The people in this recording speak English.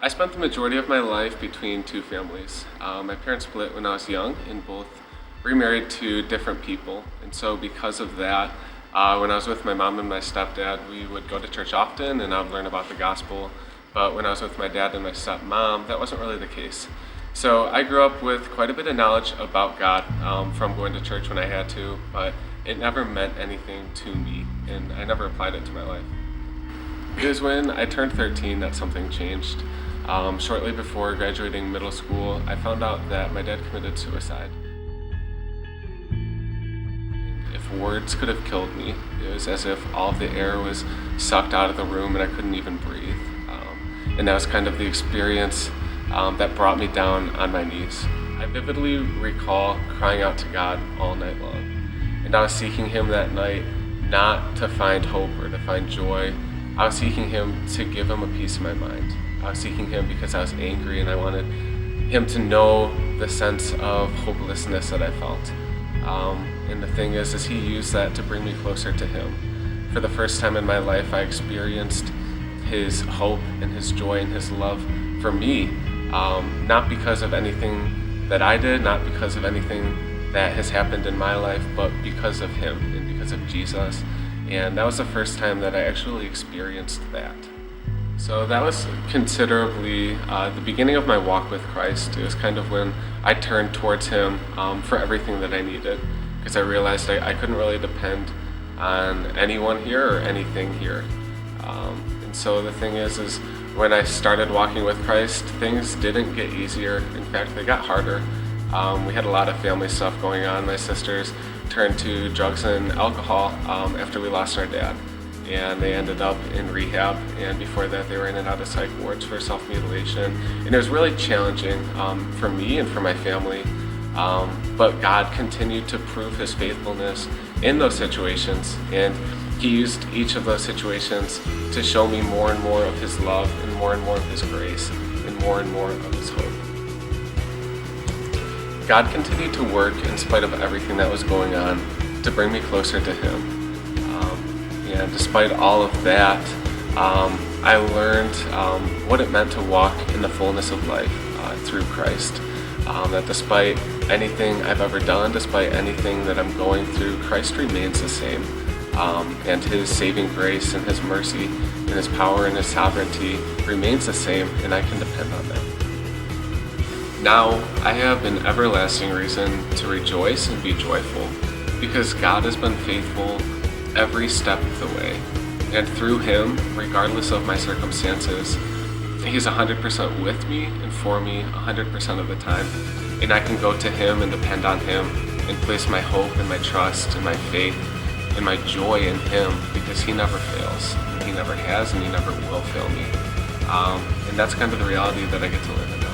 I spent the majority of my life between two families. My parents split when I was young and both remarried to different people. And so because of that, when I was with my mom and my stepdad, we would go to church often and I would learn about the gospel. But when I was with my dad and my stepmom, that wasn't really the case. So I grew up with quite a bit of knowledge about God from going to church when I had to, but it never meant anything to me, and I never applied it to my life. It was when I turned 13 that something changed. Shortly before graduating middle school, I found out that my dad committed suicide. If words could have killed me, it was as if all of the air was sucked out of the room and I couldn't even breathe. And that was kind of the experience that brought me down on my knees. I vividly recall crying out to God all night long. And I was seeking Him that night not to find hope or to find joy. I was seeking Him to give Him a peace of my mind. I was seeking Him because I was angry and I wanted Him to know the sense of hopelessness that I felt. And the thing is He used that to bring me closer to Him. For the first time in my life, I experienced His hope and His joy and His love for me, not because of anything that I did, not because of anything that has happened in my life, but because of Him and because of Jesus. And that was the first time that I actually experienced that. So that was considerably the beginning of my walk with Christ. It was kind of when I turned towards Him for everything that I needed, because I realized I couldn't really depend on anyone here or anything here. And so the thing is when I started walking with Christ, things didn't get easier. In fact, they got harder. We had a lot of family stuff going on. My sisters turned to drugs and alcohol after we lost our dad. And they ended up in rehab, and before that they were in and out of psych wards for self-mutilation. And it was really challenging for me and for my family, but God continued to prove His faithfulness in those situations, and He used each of those situations to show me more and more of His love and more of His grace and more of His hope. God continued to work in spite of everything that was going on to bring me closer to Him. And despite all of that, I learned what it meant to walk in the fullness of life through Christ. That despite anything I've ever done, despite anything that I'm going through, Christ remains the same. And His saving grace and His mercy and His power and His sovereignty remains the same, and I can depend on that. Now I have an everlasting reason to rejoice and be joyful, because God has been faithful every step of the way. And through Him, regardless of my circumstances, He's 100% with me and for me 100% of the time. And I can go to Him and depend on Him and place my hope and my trust and my faith and my joy in Him, because He never fails. He never has, and He never will fail me. And that's kind of the reality that I get to live in now.